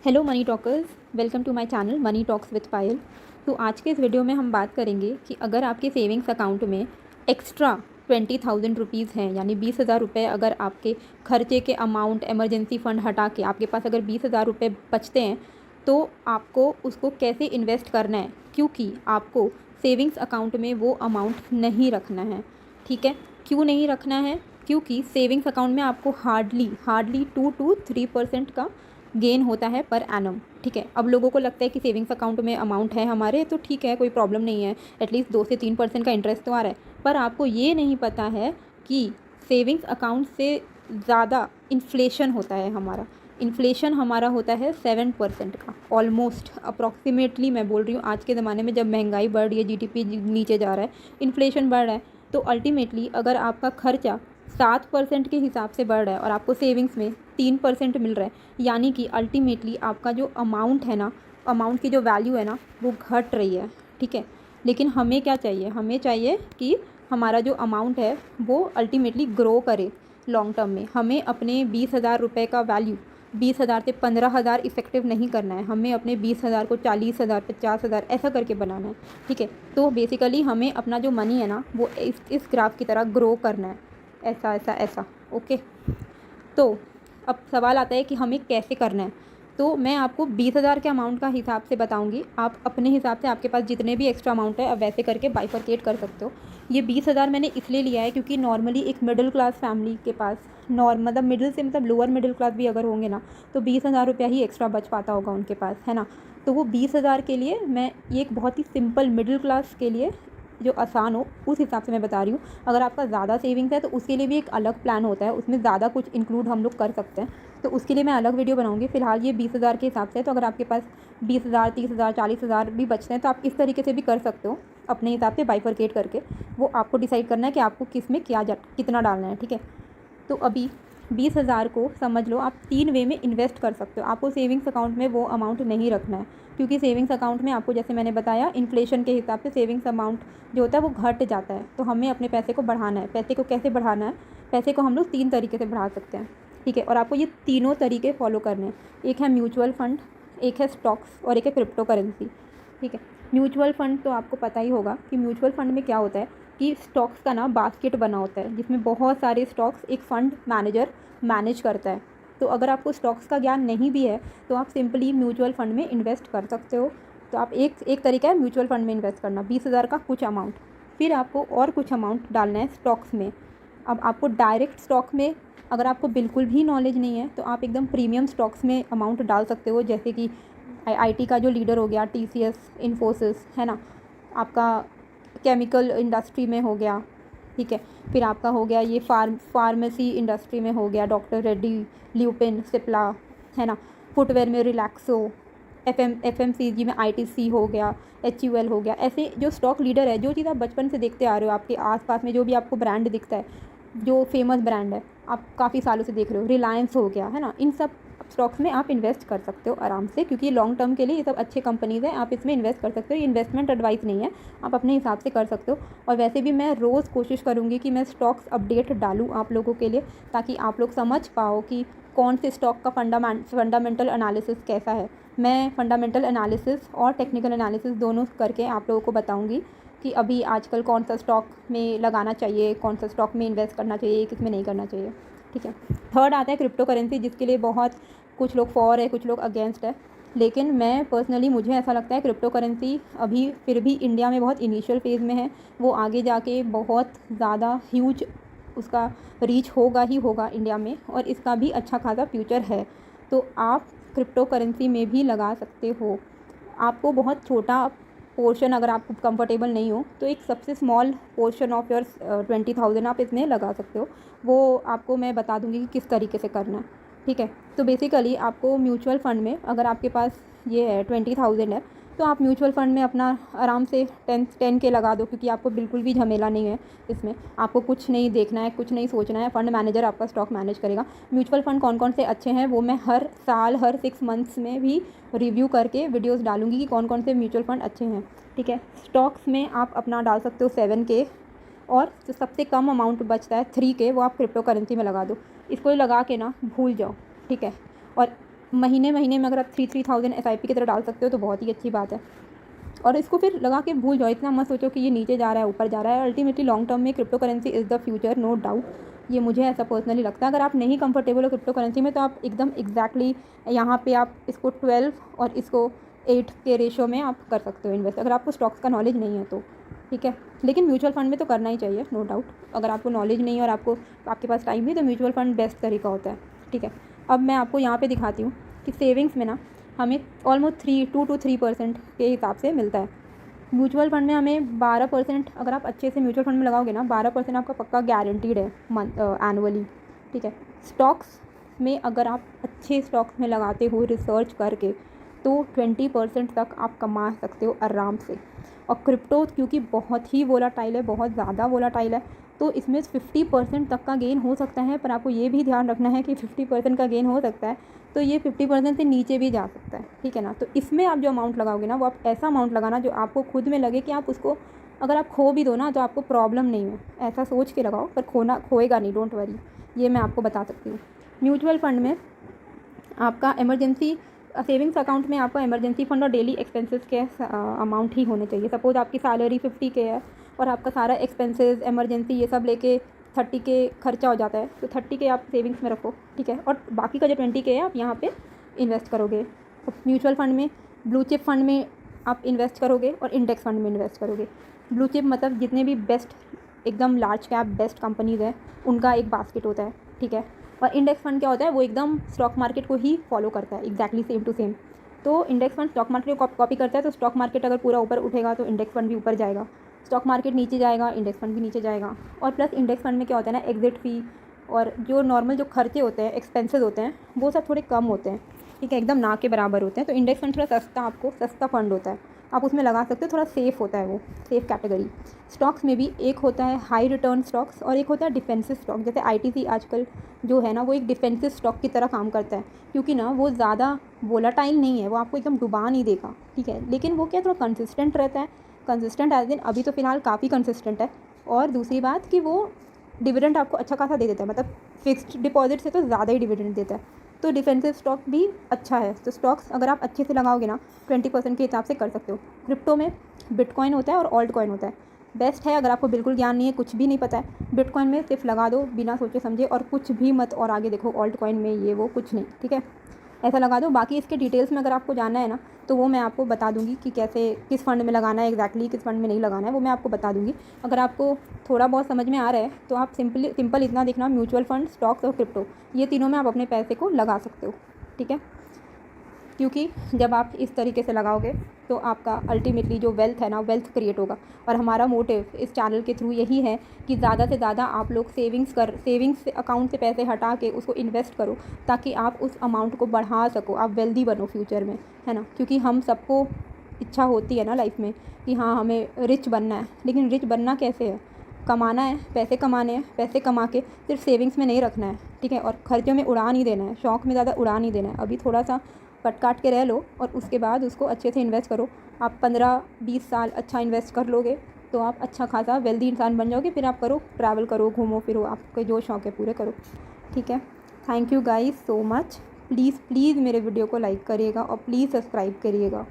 Hello money talkers, welcome to my channel money talks with Payal. तो आज के इस वीडियो में हम बात करेंगे कि अगर आपके सेविंग्स अकाउंट में एक्स्ट्रा 20,000 रुपीज़ हैं, यानी 20,000 रुपये अगर आपके खर्चे के अमाउंट इमरजेंसी फ़ंड हटा के आपके पास अगर 20,000 रुपये बचते हैं तो आपको उसको कैसे इन्वेस्ट करना है, क्योंकि आपको सेविंग्स अकाउंट में वो अमाउंट नहीं रखना है। ठीक है, क्यों नहीं रखना है? क्योंकि सेविंग्स अकाउंट में आपको हार्डली 2 to 3% का गेन होता है पर एनम। ठीक है, अब लोगों को लगता है कि सेविंग्स अकाउंट में अमाउंट है हमारे तो ठीक है, कोई प्रॉब्लम नहीं है, एटलीस्ट 2 से 3% का इंटरेस्ट तो आ रहा है। पर आपको ये नहीं पता है कि सेविंग्स अकाउंट से ज़्यादा इन्फ्लेशन होता है हमारा। इन्फ्लेशन हमारा होता है 7% का, ऑलमोस्ट अप्रॉक्सीमेटली मैं बोल रही हूँ। आज के ज़माने में जब महंगाई बढ़ रही है, जीडीपी नीचे जा रहा है, इन्फ्लेशन बढ़ रहा है, तो अल्टीमेटली अगर आपका खर्चा 7% के हिसाब से बढ़ रहा है और आपको सेविंग्स में 3% मिल रहा है, यानी कि अल्टीमेटली आपका जो अमाउंट है ना, अमाउंट की जो वैल्यू है ना, वो घट रही है। ठीक है, लेकिन हमें क्या चाहिए? हमें चाहिए कि हमारा जो अमाउंट है वो अल्टीमेटली ग्रो करे लॉन्ग टर्म में। हमें अपने 20,000 रुपये का वैल्यू 20,000 से 15,000 इफेक्टिव नहीं करना है, हमें अपने 20,000 को 40,000 50,000 ऐसा करके बनाना है। ठीक है, तो बेसिकली हमें अपना जो मनी है ना वो इस ग्राफ की तरह ग्रो करना है, ऐसा ऐसा ऐसा। ओके, तो अब सवाल आता है कि हमें कैसे करना है। तो मैं आपको 20,000 के अमाउंट का हिसाब से बताऊंगी, आप अपने हिसाब से आपके पास जितने भी एक्स्ट्रा अमाउंट है अब वैसे करके बाइफरकेट कर सकते हो। ये 20,000 मैंने इसलिए लिया है क्योंकि नॉर्मली एक मिडिल क्लास फैमिली के पास मतलब मिडिल से मतलब लोअर मिडिल क्लास भी अगर होंगे ना तो 20,000 रुपया ही एक्स्ट्रा बच पाता होगा उनके पास, है ना। तो वो 20,000 के लिए मैं ये एक बहुत ही सिंपल मिडिल क्लास के लिए जो आसान हो उस हिसाब से मैं बता रही हूँ। अगर आपका ज़्यादा सेविंग्स है तो उसके लिए भी एक अलग प्लान होता है, उसमें ज़्यादा कुछ इंक्लूड हम लोग कर सकते हैं, तो उसके लिए मैं अलग वीडियो बनाऊंगी। फिलहाल ये 20,000 के हिसाब से है, तो अगर आपके पास 20,000 30,000 40,000 भी बचते हैं तो आप इस तरीके से भी कर सकते हो, अपने हिसाब से बाइफरकेट करके। वो आपको डिसाइड करना है कि आपको किस में कितना डालना है। ठीक है, तो अभी 20,000 को समझ लो आप 3 वे में इन्वेस्ट कर सकते हो। आपको सेविंग्स अकाउंट में वो अमाउंट नहीं रखना है, क्योंकि सेविंग्स अकाउंट में आपको जैसे मैंने बताया इन्फ्लेशन के हिसाब से सेविंग्स अमाउंट जो होता है वो घट जाता है। तो हमें अपने पैसे को बढ़ाना है। पैसे को कैसे बढ़ाना है? पैसे को हम लोग 3 तरीके से बढ़ा सकते हैं। ठीक है, और आपको ये तीनों तरीके फॉलो करने हैं। एक है म्यूचुअल फ़ंड, एक है स्टॉक्स और एक है क्रिप्टो करेंसी। ठीक है, म्यूचुअल फ़ंड तो आपको पता ही होगा कि म्यूचुअल फ़ंड में क्या होता है कि स्टॉक्स का ना बास्केट बना होता है, जिसमें बहुत सारे स्टॉक्स एक फ़ंड मैनेजर मैनेज करता है। तो अगर आपको स्टॉक्स का ज्ञान नहीं भी है तो आप सिंपली म्यूचुअल फ़ंड में इन्वेस्ट कर सकते हो। तो आप एक तरीका है म्यूचुअल फ़ंड में इन्वेस्ट करना, 20,000 का कुछ अमाउंट। फिर आपको और कुछ अमाउंट डालना है स्टॉक्स में। अब आपको डायरेक्ट स्टॉक में अगर आपको बिल्कुल भी नॉलेज नहीं है तो आप एकदम प्रीमियम स्टॉक्स में अमाउंट डाल सकते हो, जैसे कि आईटी का जो लीडर हो गया TCS, इन्फोसिस, है ना। आपका केमिकल इंडस्ट्री में हो गया, ठीक है। फिर आपका हो गया ये फार्मेसी इंडस्ट्री में हो गया डॉक्टर रेड्डी, ल्यूपिन, सिप्ला, है ना। फुटवेयर में रिलैक्सो, FMCG में ITC हो गया, HUL हो गया। ऐसे जो स्टॉक लीडर है, जो चीज़ आप बचपन से देखते आ रहे हो, आपके आसपास में जो भी आपको ब्रांड दिखता है, जो फेमस ब्रांड है आप काफ़ी सालों से देख रहे हो, रिलायंस हो गया, है ना। इन सब स्टॉक्स में आप इन्वेस्ट कर सकते हो आराम से, क्योंकि लॉन्ग टर्म के लिए ये सब अच्छे कंपनीज़ हैं, आप इसमें इन्वेस्ट कर सकते हो। ये इन्वेस्टमेंट एडवाइस नहीं है, आप अपने हिसाब से कर सकते हो। और वैसे भी मैं रोज़ कोशिश करूँगी कि मैं स्टॉक्स अपडेट डालूँ आप लोगों के लिए, ताकि आप लोग समझ पाओ कि कौन से स्टॉक का फंडामेंटल एनालिसिस कैसा है। मैं फंडामेंटल एनालिसिस और टेक्निकल एनालिसिस दोनों करके आप लोगों को बताऊँगी कि अभी आजकल कौन सा स्टॉक में लगाना चाहिए, कौन सा स्टॉक में इन्वेस्ट करना चाहिए, किस में नहीं करना चाहिए। ठीक है, थर्ड आता है क्रिप्टो करेंसी, जिसके लिए बहुत कुछ लोग फॉर है, कुछ लोग अगेंस्ट है। लेकिन मैं पर्सनली, मुझे ऐसा लगता है क्रिप्टो करेंसी अभी फिर भी इंडिया में बहुत इनिशियल फेज़ में है। वो आगे जाके बहुत ज़्यादा ह्यूज उसका रीच होगा ही होगा इंडिया में, और इसका भी अच्छा खासा फ्यूचर है। तो आप क्रिप्टो करेंसी में भी लगा सकते हो। आपको बहुत छोटा पोर्शन, अगर आपको कंफर्टेबल नहीं हो तो एक सबसे स्मॉल पोर्शन ऑफ योर 20,000 आप इसमें लगा सकते हो। वो आपको मैं बता दूंगी कि किस तरीके से करना है। ठीक है, तो बेसिकली आपको म्यूचुअल फ़ंड में अगर आपके पास ये है 20,000 है तो आप म्यूचुअल फ़ंड में अपना आराम से 10K लगा दो, क्योंकि आपको बिल्कुल भी झमेला नहीं है इसमें। आपको कुछ नहीं देखना है, कुछ नहीं सोचना है, फ़ंड मैनेजर आपका स्टॉक मैनेज करेगा। म्यूचुअल फ़ंड कौन कौन से अच्छे हैं वो मैं हर साल, हर 6 मंथ्स में भी रिव्यू करके वीडियोस डालूंगी कि कौन कौन से म्यूचुअल फ़ंड अच्छे हैं। ठीक है, स्टॉक्स में आप अपना डाल सकते हो 7K, और जो सबसे कम अमाउंट बचता है 3K, वो आप क्रिप्टो करेंसी में लगा दो। इसको लगा के ना भूल जाओ। ठीक है, और महीने महीने में अगर आप 3,000 SIP की तरह डाल सकते हो तो बहुत ही अच्छी बात है। और इसको फिर लगा के भूल जाओ, इतना मत सोचो कि ये नीचे जा रहा है ऊपर जा रहा है। अल्टीमेटली लॉन्ग टर्म में crypto currency is the future, no doubt. ये मुझे ऐसा पर्सनली लगता है। अगर आप नहीं कंफर्टेबल हो क्रिप्टो करेंसी में तो आप एकदम एग्जैक्टली यहाँ पे आप इसको 12 और इसको 8 के रेशो में आप कर सकते हो इन्वेस्ट, अगर आपको स्टॉक्स का नॉलेज नहीं है तो, ठीक है। लेकिन म्यूचुअल फंड में तो करना ही चाहिए, नो डाउट। अगर आपको नॉलेज नहीं है और आपके पास टाइम भी, तो म्यूचुअल फंड बेस्ट तरीका होता है, ठीक है। अब मैं आपको यहाँ पे दिखाती हूँ कि सेविंग्स में ना हमें ऑलमोस्ट 2 to 3% के हिसाब से मिलता है। म्यूचुअल फंड में हमें 12%, अगर आप अच्छे से म्यूचुअल फंड में लगाओगे ना 12% आपका पक्का गारंटीड है एनुअली, ठीक है। स्टॉक्स में अगर आप अच्छे स्टॉक्स में लगाते हो रिसर्च करके तो 20% तक आप कमा सकते हो आराम से। और क्रिप्टो क्योंकि बहुत ही वोलाटाइल है, बहुत ज़्यादा वोलाटाइल है, तो इसमें 50% तक का गेन हो सकता है। पर आपको ये भी ध्यान रखना है कि 50% का गेन हो सकता है तो ये 50% से नीचे भी जा सकता है, ठीक है ना। तो इसमें आप जो अमाउंट लगाओगे ना वो आप ऐसा अमाउंट लगाना जो आपको खुद में लगे कि आप उसको अगर आप खो भी दो ना तो आपको प्रॉब्लम नहीं हो, ऐसा सोच के लगाओ। पर खोएगा नहीं, डोंट वरी, ये मैं आपको बता सकती हूँ। म्यूचुअल फंड में आपका इमरजेंसी सेविंग्स अकाउंट में आपका इमरजेंसी फंड और डेली एक्सपेंसेस के अमाउंट ही होने चाहिए। सपोज़ आपकी सैलरी 50K है और आपका सारा एक्सपेंसेस इमरजेंसी ये सब लेके 30K खर्चा हो जाता है, तो 30K आप सेविंग्स में रखो, ठीक है। और बाकी का जो 20K है आप यहाँ पे इन्वेस्ट करोगे। म्यूचुअल फंड में, ब्लू चिप फंड में आप इन्वेस्ट करोगे और इंडेक्स फंड में इन्वेस्ट करोगे। ब्लू चिप मतलब जितने भी बेस्ट एकदम लार्ज कैप बेस्ट कंपनीज़ हैं उनका एक बास्केट होता है, ठीक है। और इंडेक्स फंड क्या होता है, वो एकदम स्टॉक मार्केट को ही फॉलो करता है, एग्जैक्टली सेम टू सेम। तो इंडेक्स फंड स्टॉक मार्केट को कॉपी करता है, तो स्टॉक मार्केट अगर पूरा ऊपर उठेगा तो इंडेक्स फंड भी ऊपर जाएगा, स्टॉक मार्केट नीचे जाएगा इंडेक्स फंड भी नीचे जाएगा। और प्लस इंडेक्स फंड में क्या होता है ना, एग्जिट फ़ी और जो नॉर्मल जो खर्चे होते हैं, एक्सपेंसेस होते हैं, वो सब थोड़े कम होते हैं, ठीक है, एकदम ना के बराबर होते हैं। तो इंडेक्स फंड थोड़ा सस्ता, आपको सस्ता फंड होता है, आप उसमें लगा सकते हो, थोड़ा सेफ़ होता है, वो सेफ़ कैटेगरी। स्टॉक्स में भी एक होता है हाई रिटर्न स्टॉक्स और एक होता है डिफेंसिव स्टॉक। जैसे ITC आजकल जो है ना वो एक डिफेंसिव स्टॉक की तरह काम करता है, क्योंकि ना वो ज़्यादा वोलाटाइल नहीं है, वो आपको एकदम डुबा नहीं देगा, ठीक है। लेकिन वो क्या थोड़ा कंसिस्टेंट रहता है, कंसिस्टेंट एज दिन अभी तो फ़िलहाल काफ़ी कंसिस्टेंट है। और दूसरी बात कि वो डिविडेंड आपको अच्छा खासा दे देता है, मतलब फिक्स्ड डिपॉजिट से तो ज़्यादा ही डिविडेंड देता है। तो डिफेंसिव स्टॉक भी अच्छा है। तो स्टॉक्स अगर आप अच्छे से लगाओगे ना 20% के हिसाब से कर सकते हो। क्रिप्टो में बिटकॉइन होता है और ऑल्ट कॉइन होता है, बेस्ट है। अगर आपको बिल्कुल ज्ञान नहीं है, कुछ भी नहीं पता है, बिटकॉइन में सिर्फ लगा दो बिना सोचे समझे और कुछ भी मत, और आगे देखो ऑल्ट कॉइन में ये वो कुछ नहीं, ठीक है, ऐसा लगा दो। बाकी इसके डिटेल्स में अगर आपको जानना है ना तो वो मैं आपको बता दूंगी कि कैसे किस फंड में लगाना है, एग्जैक्टली किस फंड में नहीं लगाना है, वो मैं आपको बता दूंगी। अगर आपको थोड़ा बहुत समझ में आ रहा है तो आप सिंपल इतना देखना, म्यूचुअल फंड, स्टॉक्स और क्रिप्टो, ये तीनों में आप अपने पैसे को लगा सकते हो, ठीक है। क्योंकि जब आप इस तरीके से लगाओगे तो आपका अल्टीमेटली जो वेल्थ है ना, वेल्थ क्रिएट होगा। और हमारा मोटिव इस चैनल के थ्रू यही है कि ज़्यादा से ज़्यादा आप लोग सेविंग्स अकाउंट से पैसे हटा के उसको इन्वेस्ट करो, ताकि आप उस अमाउंट को बढ़ा सको, आप वेल्दी बनो फ्यूचर में, है ना। क्योंकि हम सबको इच्छा होती है ना लाइफ में कि हाँ हमें रिच बनना है, लेकिन रिच बनना कैसे है, कमाना है, पैसे कमाने हैं, पैसे कमा के सिर्फ सेविंग्स में नहीं रखना है, ठीक है। और खर्चों में उड़ा नहीं देना है, शौक़ में ज़्यादा उड़ा नहीं देना है। अभी थोड़ा सा कट काट के रह लो और उसके बाद उसको अच्छे से इन्वेस्ट करो। आप 15-20 साल अच्छा इन्वेस्ट कर लोगे तो आप अच्छा खासा वेल्दी इंसान बन जाओगे। फिर आप करो, ट्रैवल करो, घूमो फिरो, आपके जो शौक़ है पूरे करो, ठीक है। Thank you guys so much. Please मेरे वीडियो को लाइक करिएगा और प्लीज़ सब्सक्राइब करिएगा।